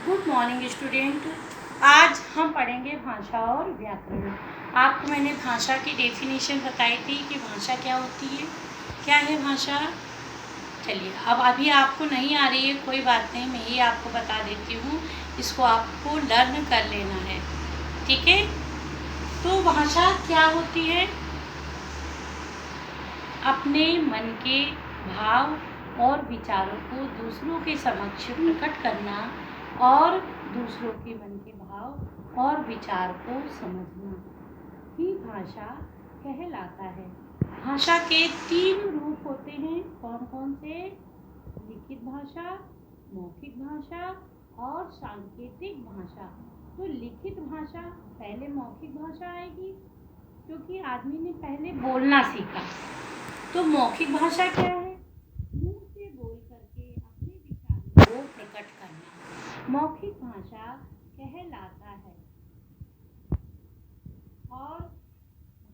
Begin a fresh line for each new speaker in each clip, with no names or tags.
Good morning student. आज हम पढ़ेंगे भाषा और व्याकरण। आपको मैंने भाषा की डेफिनेशन बताई थी कि भाषा क्या होती है, क्या है भाषा। चलिए, अब अभी आपको नहीं आ रही है, कोई बात नहीं, मैं ही आपको बता देती हूँ। इसको आपको लर्न कर लेना है, ठीक है। तो भाषा क्या होती है? अपने मन के भाव और विचारों को दूसरों के समक्ष प्रकट करना और दूसरों के मन के भाव और विचार को समझना ही भाषा कहलाता है। भाषा के 3 रूप होते हैं। कौन कौन से? लिखित भाषा, मौखिक भाषा और सांकेतिक भाषा। तो लिखित भाषा पहले मौखिक भाषा आएगी, क्योंकि आदमी ने पहले बोलना सीखा। तो मौखिक भाषा क्या है? मुंह से बोल करके अपने विचारों को प्रकट करना मौखिक भाषा कहलाता है। और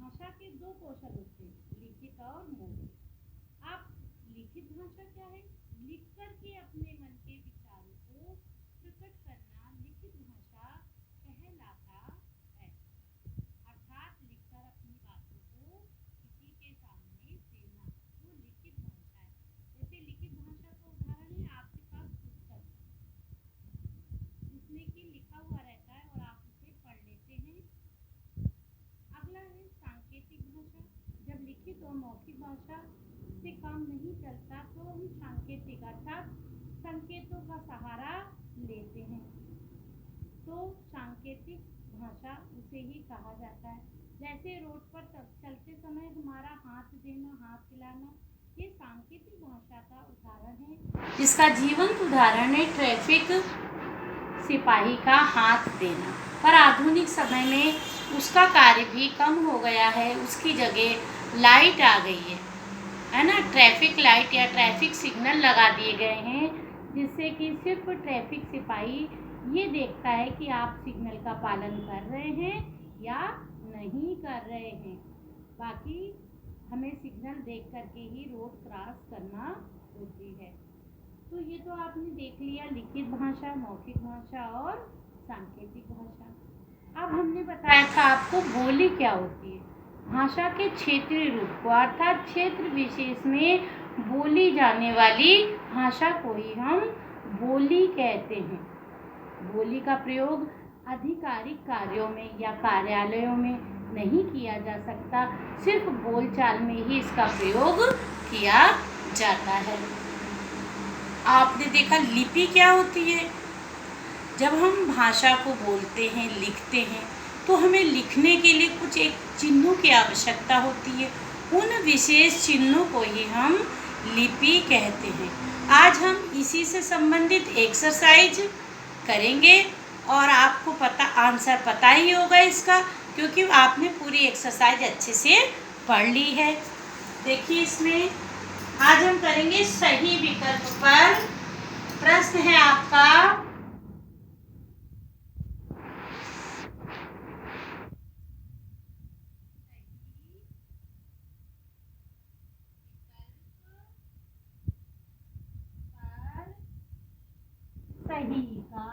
भाषा के 2 कौशल होते हैं, लिखित और मौखिक। अब लिखित भाषा क्या है? लिख करके अपने मन के विचारों को प्रकट करना लिखित भाषा कहलाता है। अर्थात लिखकर अपनी बातों को किसी के सामने देना, वो लिखित भाषा है। जैसे लिखित भाषा का उदाहरण है आपके पास पुस्तक, जिसमें कि लिखा हुआ रहता है और आप उसे पढ़ लेते हैं। अगला है सांकेतिक भाषा। जब लिखित और मौखिक भाषा से काम नहीं चलता तो हम सांकेतिक अर्थात संकेतों का सहारा लेते हैं। तो सांकेतिक भाषा उसे ही कहा जाता है। जैसे रोड पर चलते समय हमारा हाथ देना, हाथ हिलाना, ये सांकेतिक भाषा का उदाहरण है। इसका जीवंत उदाहरण है ट्रैफिक सिपाही का हाथ देना। पर आधुनिक समय में उसका कार्य भी कम हो गया है, उसकी जगह लाइट आ गई है ना। ट्रैफिक लाइट या ट्रैफिक सिग्नल लगा दिए गए हैं, जिससे कि सिर्फ ट्रैफिक सिपाही ये देखता है कि आप सिग्नल का पालन कर रहे हैं या नहीं कर रहे हैं। बाकी हमें सिग्नल देख करके ही रोड क्रॉस करना होती है। तो ये तो आपने देख लिया लिखित भाषा, मौखिक भाषा और सांकेतिक भाषा। अब हमने बताया था आपको बोली क्या होती है। भाषा के क्षेत्रीय रूप को अर्थात क्षेत्र विशेष में बोली जाने वाली भाषा को ही हम बोली कहते हैं। बोली का प्रयोग आधिकारिक कार्यों में या कार्यालयों में नहीं किया जा सकता, सिर्फ बोलचाल में ही इसका प्रयोग किया जाता है। आपने देखा लिपि क्या होती है? जब हम भाषा को बोलते हैं, लिखते हैं, तो हमें लिखने के लिए कुछ एक चिन्हों की आवश्यकता होती है। उन विशेष चिन्हों को ही हम लिपि कहते हैं। आज हम इसी से संबंधित एक्सरसाइज करेंगे और आपको आंसर पता ही होगा इसका, क्योंकि आपने पूरी एक्सरसाइज अच्छे से पढ़ ली है। देखिए, इसमें आज हम करेंगे सही विकल्प पर। प्रश्न है आपका, सही का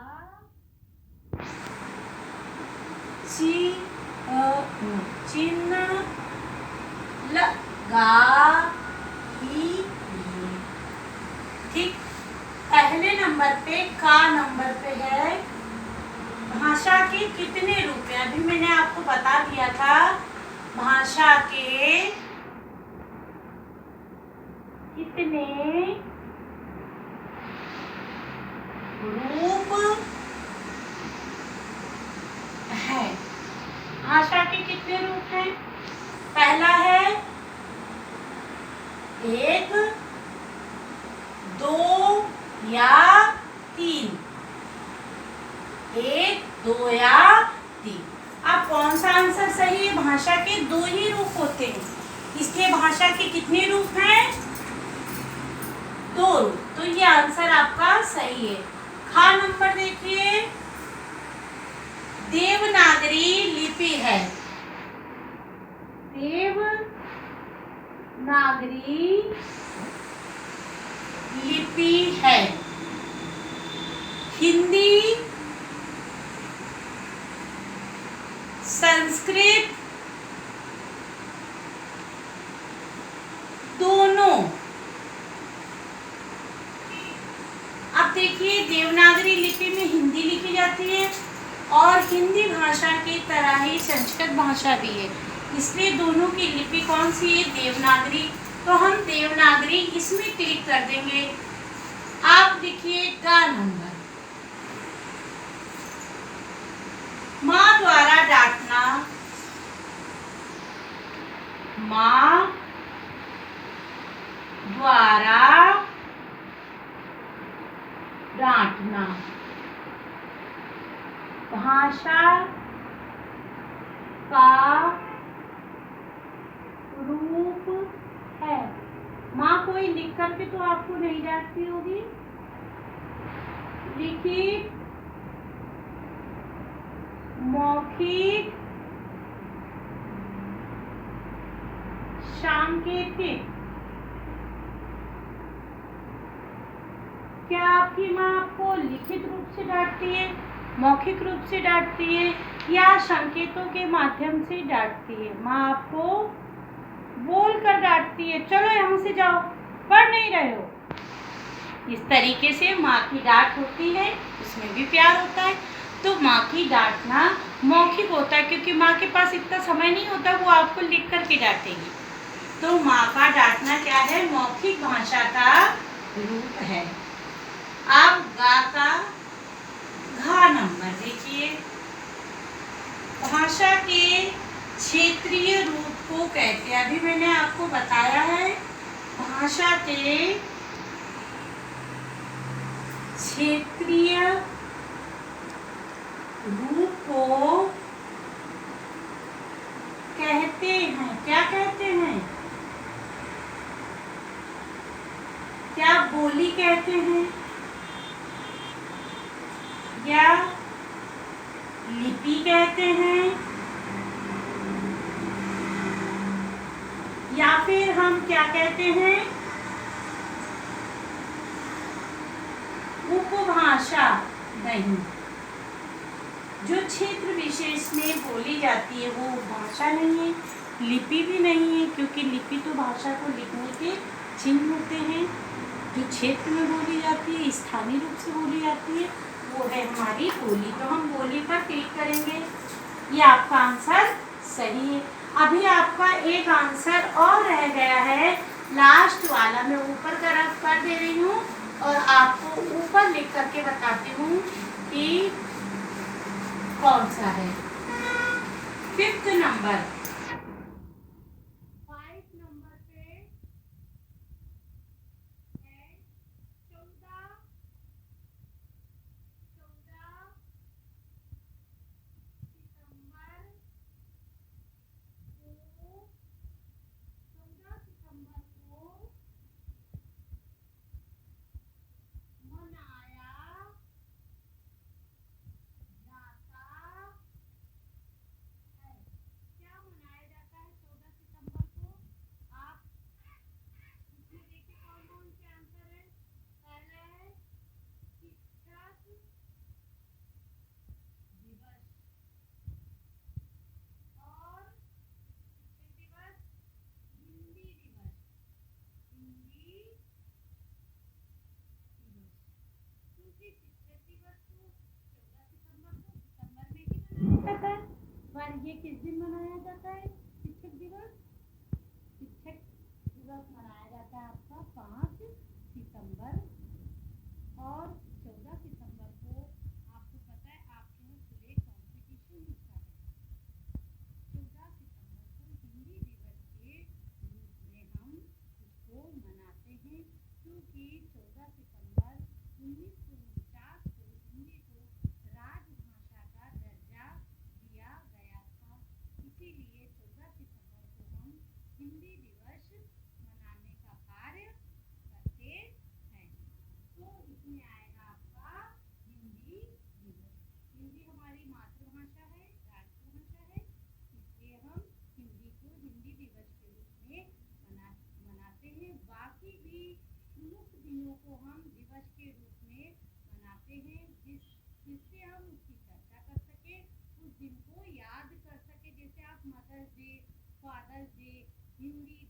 चिन्ह लगा कीजिए। ठीक, पहले नंबर पे का नंबर पे है भाषा के कितने रूप हैं। अभी मैंने आपको बता दिया था भाषा के कितने रूप है। भाषा के कितने रूप हैं? पहला है 1, 2 या 3। 1, 2 या 3। अब कौन सा आंसर सही है? भाषा के 2 ही रूप होते हैं, इसलिए भाषा के कितने रूप हैं? 2 रूप। तो ये आंसर आपका सही है। खा नंबर देखिए, देवनागरी लिपि है। देवनागरी लिपि है। हिंदी, संस्कृत दोनों। अब देखिए, देवनागरी लिपि में हिंदी लिखी जाती है और हिंदी भाषा की तरह ही संस्कृत भाषा भी है, इसलिए दोनों की लिपि कौन सी है? देवनागरी। तो हम देवनागरी इसमें क्लिक कर देंगे। आप देखिए गा नंबर, माँ द्वारा डांटना, माँ द्वारा डांटना भाषा का रूप है। माँ कोई लिख करके तो आपको नहीं डांटती होगी, लिखित, मौखिक, सांकेतिक। क्या आपकी माँ आपको लिखित रूप से डांटती है, मौखिक रूप से डांटती है या संकेतों के माध्यम से डांटती है? माँ आपको बोल कर डांटती है, चलो यहाँ से जाओ, पढ़ नहीं रहे हो। इस तरीके से माँ की डांट होती है, उसमें भी प्यार होता है। तो माँ की डांटना मौखिक होता है, क्योंकि माँ के पास इतना समय नहीं होता वो आपको लिख करके डांटेगी। तो माँ का डांटना क्या है? मौखिक भाषा का रूप है। अब गा का घा नंबर देखिए, भाषा के क्षेत्रीय रूप को कहते हैं। अभी मैंने आपको बताया है, भाषा के क्षेत्रीय रूप को कहते हैं। क्या कहते हैं? क्या बोली कहते हैं या लिपि कहते हैं, या फिर हम क्या कहते हैं? उपभाषा। नहीं, जो क्षेत्र विशेष में बोली जाती है वो भाषा नहीं है, लिपि भी नहीं है, क्योंकि लिपि तो भाषा को लिखने के चिन्ह होते हैं। जो क्षेत्र में बोली जाती है, स्थानीय रूप से बोली जाती है, वो है हमारी बोली। तो हम बोली पर क्लिक करेंगे। ये आपका आंसर सही है। अभी आपका एक आंसर और रह गया है, लास्ट वाला। मैं ऊपर तरफ कर दे रही हूँ और आपको ऊपर लिख करके बताती हूँ कि कौन सा है। 5th नंबर, 5 नंबर पे है 14 सितंबर को मनाया जाता है। क्या मनाया जाता है 14 सितंबर को? आप इसमें देखिए कौन कौन से आंसर है। पहला है शिक्षक दिवस, और शिक्षक दिवस, हिंदी दिवस, हिंदी दिवस। क्योंकि शिक्षक दिवस को 14 सितंबर को सितंबर में ही मनाया जाता है, पर ये किस दिन मनाया जाता है? शिक्षक दिवस। शिक्षक दिवस मनाया जाता है आपका 5 सितंबर, और 14 सितंबर को आपको पता है आपके यहाँ प्ले कॉम्पिटिशन होता है। 14 सितंबर को हिंदी दिवस के रूप में हम उसको मनाते हैं, क्योंकि 14 सितंबर 1949 को हिंदी को राजभाषा का दर्जा दिया गया था। इसीलिए जिनको याद कर सके, जैसे आप mother's day, father's day, Hindi